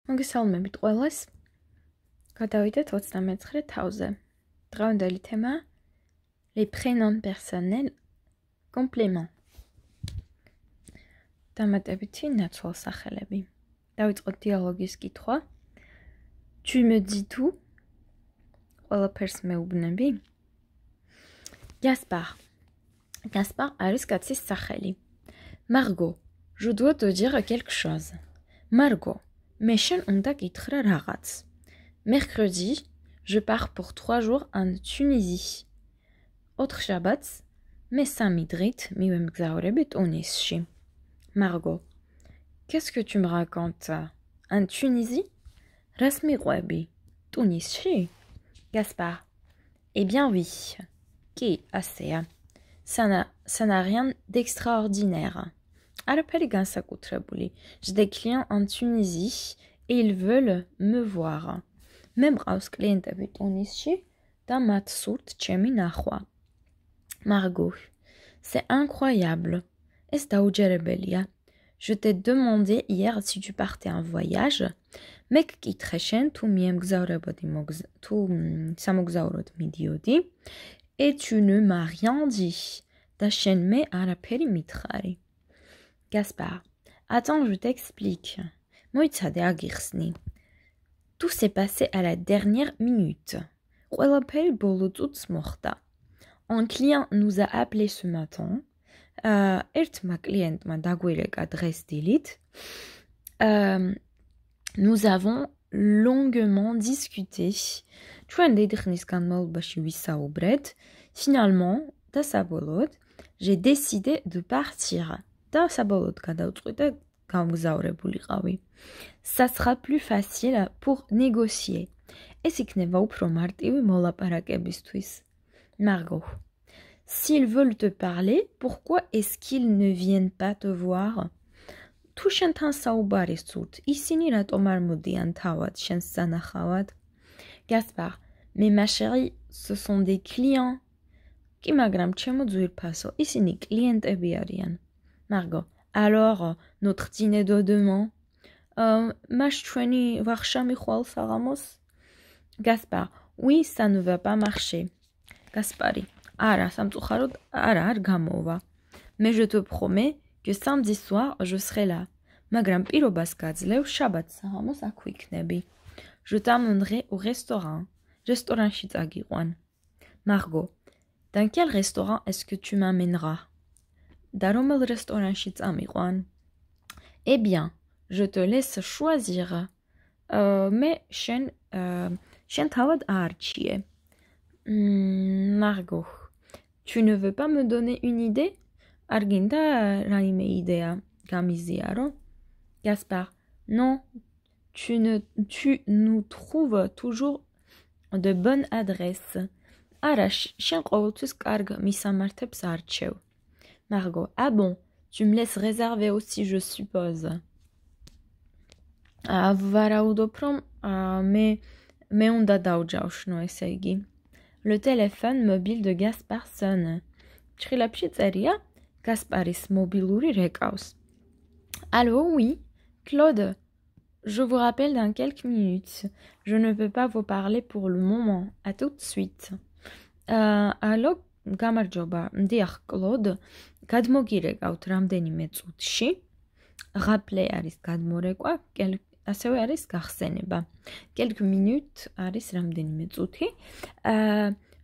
მოგესალმებით ყველას. გადავიდეთ 29 თავზე. დღევანდელი თემა les prénoms personnels complément. დამატებითი ნაცვალსახელები. დავიწყოთ დიალოგის კითხვა. Tu me dis tout? ყველაფერს მეუბნები? Gaspard. Gaspard არის კაცის სახელი. Margot, je dois te dire quelque chose. Margot, მე შენ უნდა გითხრა რაღაც. Mercredi, je pars pour 3 jours en Tunisie. Autre Shabbat, მე სამი დღით მივემგზავრები ტუნისში. Margot, qu'est-ce que tu me racontes? En Tunisie? რას მიყვები? ტუნისში? Gaspard, eh bien oui. Qui asea? Ça n'a rien d'extraordinaire. Araperi gansakoutrebouli. J'ai des clients en Tunisie et ils veulent me voir. Même aus klientevi Tunisie, da mat sourt chemi nahwa. Margot, c'est incroyable. Est-ce daoujerebelia? Je t'ai demandé hier si tu partais en voyage. Mek kitrechen tu miemgzaurebodi tu samogzaurod midiodi. Et tu ne m'as rien dit. Da shen me araperi mitkhari. Gaspard, attends, je t'explique. Moïtsade agirsni. Tout s'est passé à la dernière minute. Un client nous a appelé ce matin. Nous avons longuement discuté. Finalement, j'ai décidé de partir. Ça sera plus facile pour négocier. Margot, s'ils veulent te parler, pourquoi est-ce qu'ils ne viennent pas te voir? Gaspard, mais ma chérie, ce sont des clients. Margot, alors, notre dîner de demain? Gaspard, oui, ça ne va pas marcher. Gaspari, mais je te promets que samedi soir, je serai là. Je t'amènerai au restaurant. Margot, dans quel restaurant est-ce que tu m'amèneras? Eh bien, je te laisse choisir. Mais Margot, tu ne veux pas me donner une idée? Gaspard, non, tu nous trouves toujours de bonnes adresses. Margot, ah bon, tu me laisses réserver aussi, je suppose. Le téléphone mobile de Gaspard sonne. Gasparis mobiluri rekaus. Allô, oui, Claude. Je vous rappelle dans quelques minutes. Je ne peux pas vous parler pour le moment. À tout de suite. Allô, Gamarjoba, Diach Claude. Gadmogirekaut ramdenime წუთში. Rappeler არის გადმორეკვა, ასევე არის გახსენება. Quelques minutes არის რამდენიმე წუთი.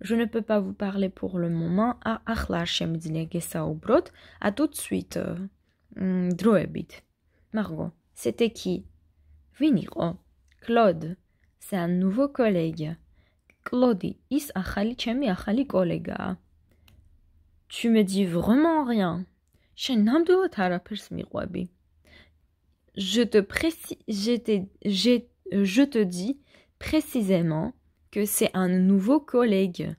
Je ne peux pas vous parler pour le moment. ახლა არ შემიძლია გესაუბროთ. À tout de suite. დროებით. Margot, c'était qui? ვინ იყო? Claude, c'est un nouveau collègue. Claude, ის ახალი ჩემი ახალი კოლეგაა. Tu me dis vraiment rien. შენ ნამდვილად არაფერს მიყვები. Je te dis précisément que c'est un nouveau collègue.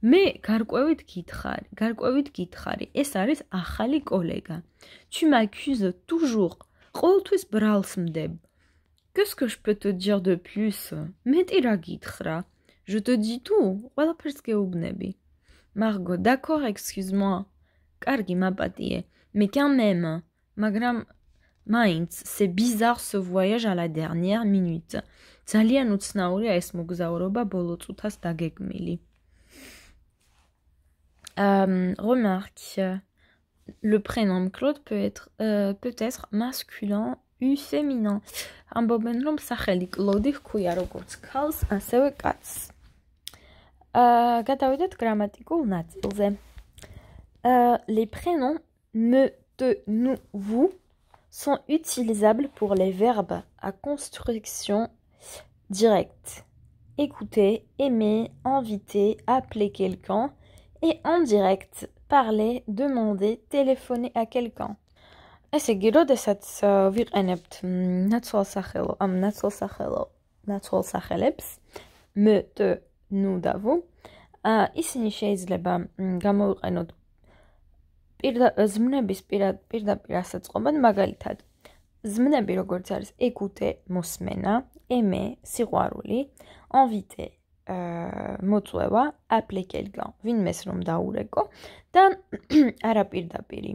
Mais გარკვევით გითხარი, ეს არის ახალი კოლეგა. Tu m'accuses toujours. ყოველთვის ბრალს მდებ. Qu'est-ce que je peux te dire de plus? მეტი რა გითხრა? Je te dis tout. ყველაფერს გეუბნები. Margot, d'accord, excuse-moi. კარგი, მაპატიე. Mais quand même, მაგრამ Mainz, c'est bizarre ce voyage à la dernière minute. ძალიან უცნაურია ეს მოგზაურობა ბოლო წუთას დაგეგმილი. Remarque, le prénom Claude peut être masculin ou féminin. ამბობენ რომ სახელი კლოდი ჰქვია როგორც ქალს, ასევე კაცს. გადავიდეთ გრამატიკულ ნაწილზე. Les prénoms me, te, nous, vous sont utilisables pour les verbes à construction directe. Écouter, aimer, inviter, appeler quelqu'un et en direct, parler, demander, téléphoner à quelqu'un. ესე იგი, როდესაც ვიყენებთ ნაცვალსახელებს me, te, nous და vous, ისინი შეიძლება გამოვიყენოთ ზმნების პირდაპირ ასაწყობად, მაგალითად, ზმნები როგორც არის écouter, მოსმენა, aimer, სიყვარული, inviter, მოწვევა, appeler quelqu'un, ვინმეს რომ დაურეკო და არაპირდაპირი.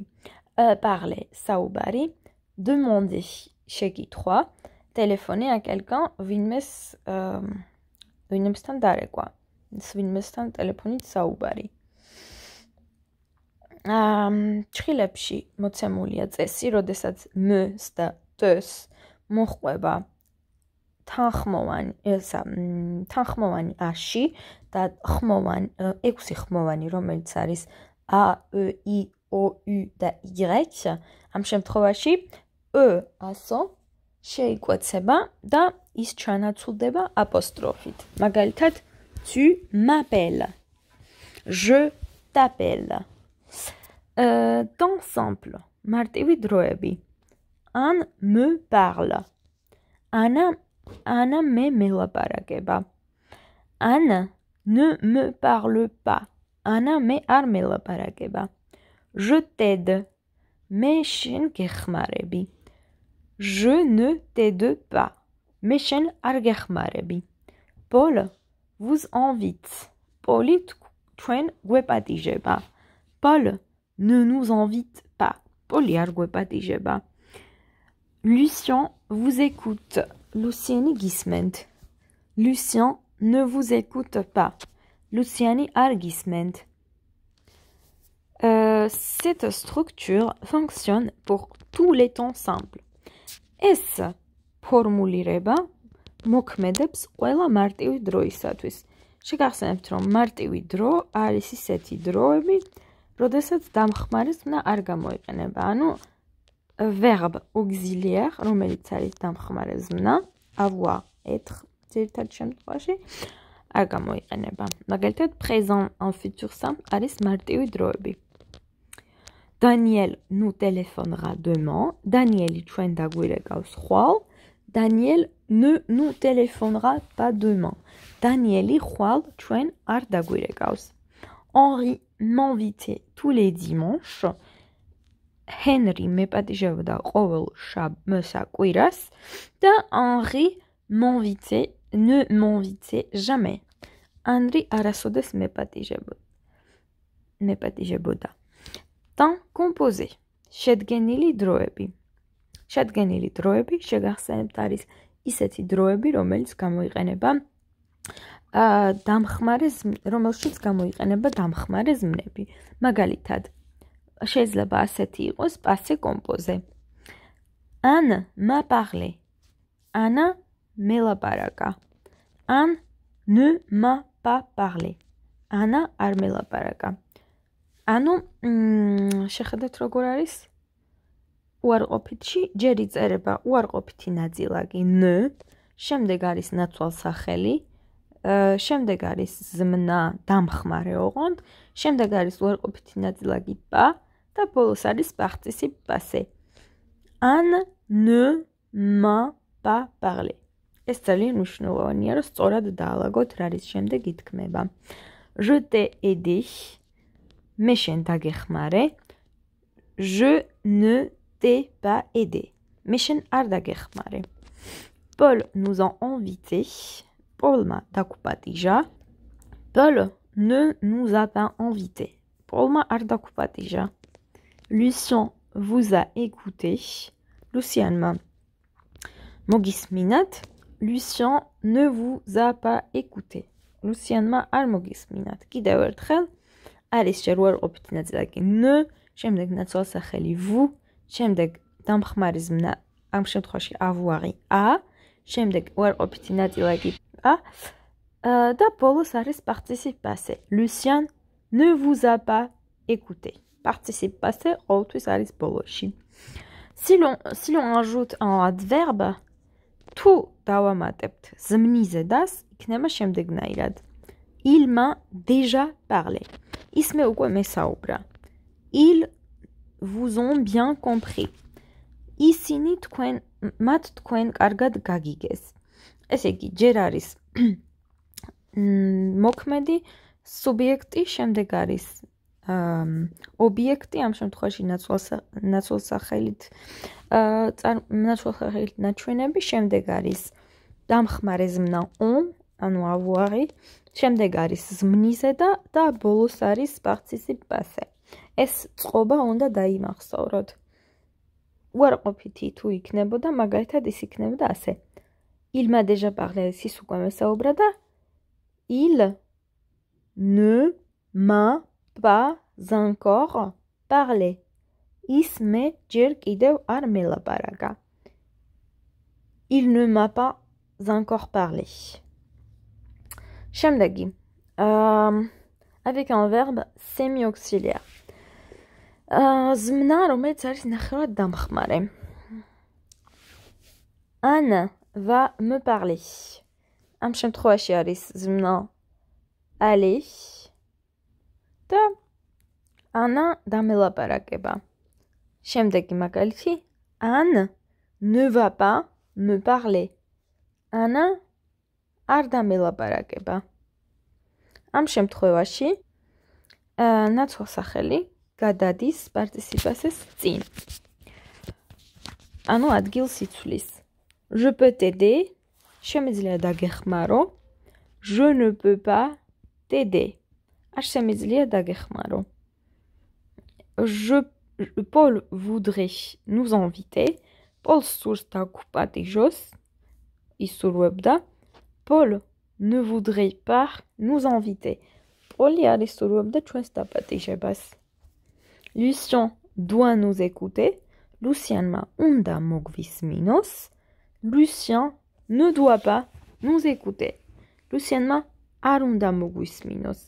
Parler, საუბარი, demander, შეკითხვა, téléphoner à quelqu'un, ვინმესთან დარეკვა, ვინმესთან ტელეფონით საუბარი. ჩხილებში მოცემულია წესი, როდესაც me-ს და te-ს მოჰყვება თანხმოვანი აში და ექვსი ხმოვანი, რომელიც არის a, e, i, o, u და y, ამ შემთხვევაში e ასო შეიკვეცება და ის ჩანაცვლდება აპოსტროფით. მაგალითად, tu m'appelles, je t'appelle. Temps simple, მარტივი დროები. An me parle. Ana me მელაპარაკება. Anna ne me parle pas. Anna me არ მელაპარაკება. Je t'aide. მე შენ გეხმარები. Je ne t'aide pas. მე შენ არ გეხმარები. Paul vous invite. Pauli თქვენ გვეპატიჟება. Paul ne nous invite pas. Pauli არ გვეპატიჟება. Lucien vous écoute. Lucieni გისმენთ. Lucien ne vous écoute pas. Luciani არ გისმენთ. Cette structure fonctionne pour tous les temps simples. ეს ფორმულირება მოქმედებს ყველა მარტივი დროისათვის. შეგახსენებთ, რომ მარტივი დრო არის ისეთი დროები, როდესაც დამხმარე ზმნა არ გამოიყენება. ანუ verbe auxiliaire, რომელიც არის დამხმარე ზმნა, avoir, être, ძირითად შემთხვევაში არ გამოიყენება. მაგალითად, présent en futur simple არის მარტივი დროები. Daniel nous téléphonera demain. Danieli ჩვენ დაგვირეკავს ხვალ. Daniel ne nous téléphonera pas demain. Danieli ხვალ ჩვენ არ დაგვირეკავს. Henri m'invitait tous les dimanches. Henry მეპატიჟებოდა ყოველ საკვირას და Henri ne m'invitait jamais. Henri არასოდეს მეპატიჟებოდა. Temps composé. შედგენილი დროები. შედგენილი დროები შეგახსენებთ არის ისეთი დროები, რომელიც გამოიყენება რომელშიც გამოიყენება დამხმარე ზმნები. მაგალითად, შეიძლება ასეთი იყოს passé composé. Anne m'a parlé. Anna მელაპარაკა. Anne ne m'a pas parlé. Anna არ მელაპარაკა. ანუ შეხედეთ როგორ არის უარყოფითში ჯერ იწერება უარყოფითი ნაწილაკი n, შემდეგ არის ნაცვალსახელი, შემდეგ არის ზმნა დამხმარე ოღონდ, შემდეგ არის უარყოფითი ნაწილაკი pa და ბოლოს არის პახცისი passé. Anne ne m'a pas parlé. ეს ძალიან მნიშვნელოვანია, რომ სწორად დაალაგოთ რა არის შემდეგ ითქმება. Je t'ai aidé. მე შენ დაგეხმარე. Je ne t'ai pas aidé. მე შენ არ დაგეხმარე. Paul nous a invités. Paulma დაგვპატიჟა. Paul ne nous a pas invités. Paulma არ დაგვპატიჟა. Lucien vous a écouté. Lucianma mogisminat. Lucien ne vous a pas écouté. Lucianma ar mogisminat. Კიდევ ერთხელ არის ჯერ უარყოფითი ნაწილაკი ne, შემდეგ ნაცვალსახელი vous, შემდეგ დამხმარი ზმნა, ამ შემთხვევაში avoir a, შემდეგ უარყოფითი ნაწილაკი a და ბოლოს არის participe passé. Lucien ne vous a pas écouté. Participe passé ყოველთვის არის ბოლოში. Si l'on ajoute un adverbe, tout დავამატებთ ზმნიზე დას, იქნება შემდეგნაირად. Il m'a déjà parlé. ის მე უკვე მესაუბრა. Ils vous ont bien compris. ისინი მათ თქვენ კარგად გაგიგეს. ესე იგი, ჯერ არის მოქმედი სუბიექტი, შემდეგ არის ობიექტი, ამ შემთხვევაში ნაცვალსახელით ნაჩვენები, შემდეგ არის დამხმარე ზმნა on, ანუ avoir, შემდეგ არის ზმნიზე და ბოლოს არის participe passé. ეს წყობა უნდა დაიმახსოვროთ. უარყოფითი თუ იქნებოდა, მაგალითად ის იქნებოდა ასე. Il m'a déjà parlé, ის უკვე მესაუბრა და il ne m'a pas encore parlé. ის მე ჯერ კიდევ არ მელაპარაკა. Il ne m'a pas encore parlé. შემდეგი. Avec un verbe semi-auxiliaire. ზმნა, რომელიც არის ნახევრად დამხმარე. Anne va me parler. ამ შემთხვევაში არის ზმნა aller და Anna დამელაპარაკება. შემდეგი მაგალითი. Anne ne va pas me parler. Anna არ დამელაპარაკება. ამ შემთხვევაში ნაცვალსახელი გადადის participe passé-ს წინ. ანუ ადგილს იცვლის. Je peux t'aider. შემიძლია დაგეხმარო. Je ne peux pas t'aider. არ შემიძლია დაგეხმარო. Paul voudrait nous inviter. Paul სურს დაგგვპატიჟოს. ისურვებდა. Paul ne voudrait pas nous inviter. Paul არ ისურვებდა ჩვენს დაპატიჟებას. Lucien doit nous écouter. Lucianma უნდა მოგვისმინოს. Lucien ne doit pas nous écouter. Lucianma არ უნდა მოგვისმინოს.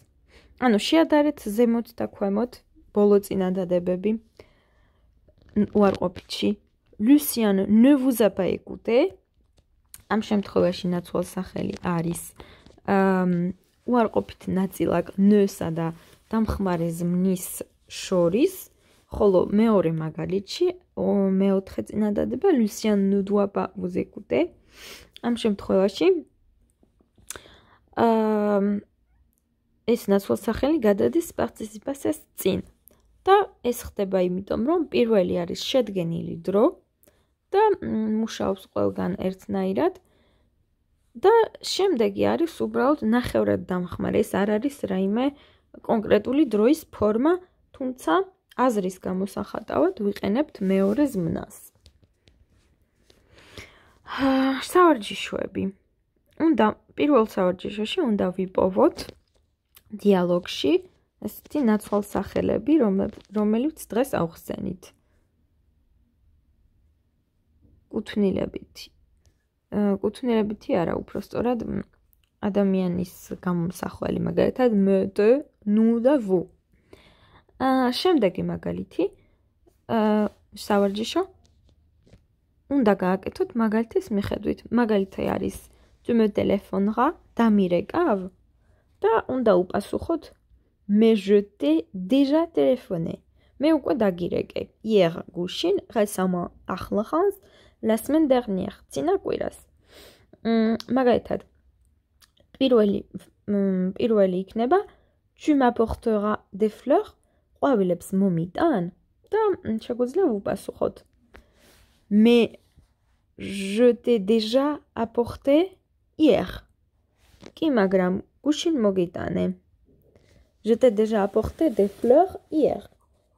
ანუ შეადარეთ ზემოთ და ქვემოთ ბოლო წინადადებები უარყოფითში. Lucien ne vous a pas écouté. ამ შემთხვევაში ნაცვალსახელი არის უარყოფითი ნაწილაკ ne-სა და დამხმარე ზმნის შორის, ხოლო მეორე მაგალითში მეოთხე წინადადება Lucien ne doit pas vous écouter. ამ შემთხვევაში ეს ნაცვალსახელი გადადის participe passé-ს წინ. და ეს ხდება იმიტომ, რომ პირველი არის შედგენილი დრო და მუშაობს ყველგან ერთნაირად და შემდეგი არის უბრალოდ ნახევრად დამხმარე. ეს არ არის რაიმე კონკრეტული დროის ფორმა, თუმცა აზრის გამოსახატავად ვიყენებთ მეორე ზმნას. სავარჯიშოები. პირველ სავარჯიშოში უნდა ვიპოვოთ დიალოგში ესეთი ნაცვალსახელები, რომელიც დღეს ავხსენით. კუთვნილებითი არა, უფრო სწორად ადამიანის გამომსახველი, მაგალითად me, te, nous და vous. შემდეგი მაგალითი სავარჯიშო უნდა გააკეთოთ მაგალითის მიხედვით. მაგალითი არის tu me téléphoneras, დამირეკავ და უნდა უპასუხოთ mais je t'ai déjà téléphoné. მე უკვე დაგირეკე. Hier გუშინ, récemment ახლახანს, la semaine dernière, წინა კვირას. მაგალითად პირველი იქნება tu m'apporteras des fleurs, ყვავილებს მომიტან და შეგვიძლია ვუპასუხოთ mais je t'ai déjà apporté hier. კი, მაგრამ გუშინ მოგიტანე. Je t'ai déjà apporté des fleurs hier.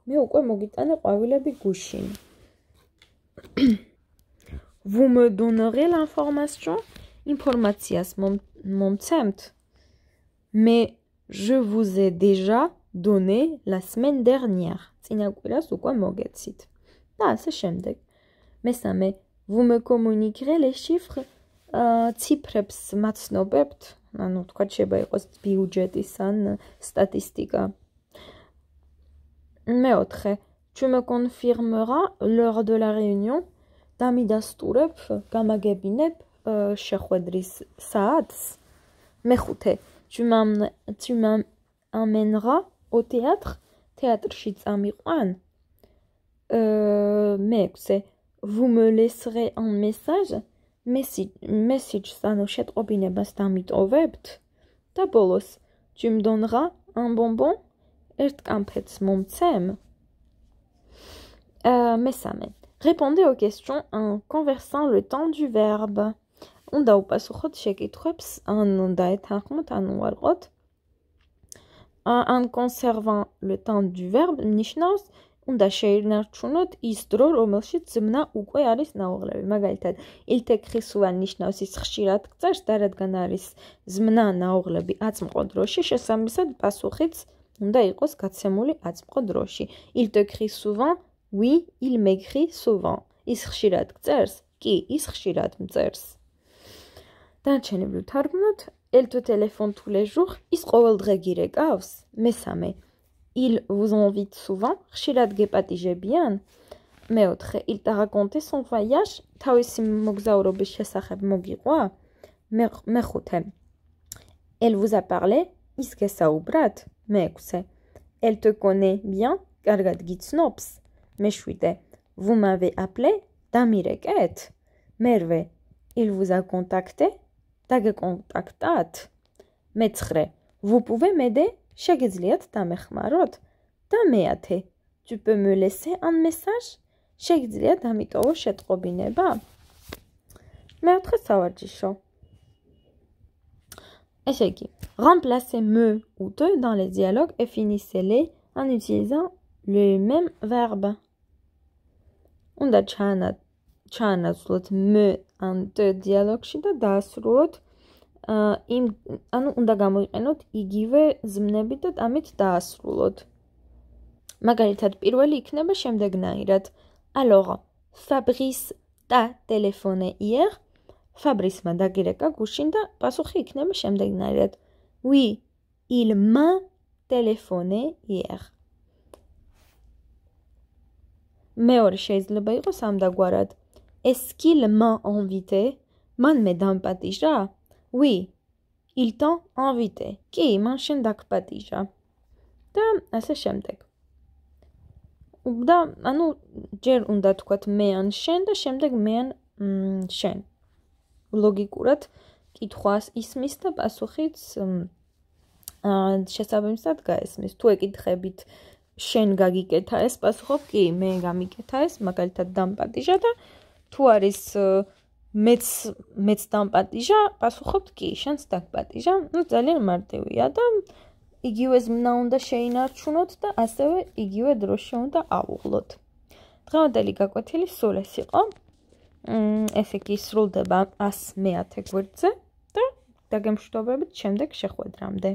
მე უკვე მოგიტანე ყვავილები გუშინ. Vous me donnerez l'information? Informațiას მომცემთ? Mais je vous ai déjà donné la semaine dernière. წინა კვირას უკვე მოგეცით. და ასე შემდეგ. მესამე, vous me communiquerez les chiffres? ციფრებს მაცნობებთ? ანუ თქვა შეიძლება იყოს ბიუჯეტის ან სტატისტიკა. მეოთხე, tu me confirmeras l'heure de la réunion? დამიდასტურებ, გამაგებინებ შეხვედრის საათს. მეხუთე, tu m'amèneras au théâtre? თეატრში წამიყვან? მეექვსე, vous me laisserez un message? message-ს ანუ შეტყობინებას დამიტოვებთ? და ბოლოს, tu me donneras un bonbon? ერთ კამფეტს მომცემ? მესამე, répondez aux questions en conversant le temps du verbe. უნდა უპასუხოთ შეკითხვებს, ან უნდა ეთანხმოთ, ან უარყოთ. En conservant le temps du verbe ნიშნავს, უნდა შეინარჩუნოთ ის დრო, რომელშიც ზმნა უკვე არის ნაუღლები. მაგალითად, il t'écrit souvent ნიშნავს ის ხშირად გწერს და რადგან არის ზმნა ნაუღლები აწმყო დროში, შესაბამისად პასუხიც უნდა იყოს გაცემული აწმყო დროში. Il t'écrit souvent? Oui, il m'écrit souvent. ის ხშირად გწერს? კი, ის ხშირად მწერს. დანარჩენები ვთარგმნოთ. Elle te téléphone tous les jours? ის ყოველდღე გირეკავს? მესამე, il vous invite souvent? ხშირად გეპატიჟებიან? მეოთხე, il t'a raconté son voyage? თავისი მოგზაურობის შესახებ მოგიყვა? მეხუთე, elle vous a parlé? ის გესაუბრათ? მეექვსე, elle te connaît bien? კარგად გიცნობს? მეშვიდე, vous m'avez appelé? დამირეკეთ? მერვე, il vous a contacté? დაგეკონტაქტათ? მეცხრე, vous pouvez m'aider? შეგიძლიათ დამეხმაროთ? და მეათე, tu peux me laisser un message? შეგიძლიათ დამიტოვო შეტყობინება? მეოთხე სავარჯიშო. ესე იგი, remplacez me ou te dans les dialogues et finissez-les en utilisant le même verbe. უნდა ჩაანაცვლოთ me ან te dialogში და დაასრულოთ ანუ უნდა გამოიყენოთ იგივე ზმნები და ამით დაასრულოთ. მაგალითად, პირველი იქნება შემდეგნაირად. Alors, Fabrice t'a téléphoné hier? Fabrice-მა დაგირეკა გუშინ და პასუხი იქნება შემდეგნაირად. Oui, il m'a téléphoné hier. მეორე შეიძლება იყოს ამდაგვარად. Est-ce qu'il m'a invité? მან მე დამპატიჟა? Oui, il t'a invité. კი, მან შენ დაგპატიჟა. და ასე შემდეგ. და ანუ ჯერ უნდა თქვათ მე ან შენ და შემდეგ მე ან შენ. ლოგიკურად კითხვას ისმის და პასუხიც შესაბამისად გაესმის. თუ ეკითხებით შენ გაგიკეთა ეს, პასუხობ კი, მე გამიკეთა ეს, მაგალითად დამპატიჟა და თუ არის მეც დამპატიჟა, პასუხობთ კი, შენც დაგპატიჟა. ნუ ძალიან მარტივია და იგივე ზმნა უნდა შეინარჩუნოთ და ასევე იგივე დროში უნდა ავუღლოთ. დღევანდელი გაკვეთილი სულ ეს იყო. ესე იგი სრულდება 110 გვერდზე და დაგემშვიდობებით შემდეგ შეხვედრამდე.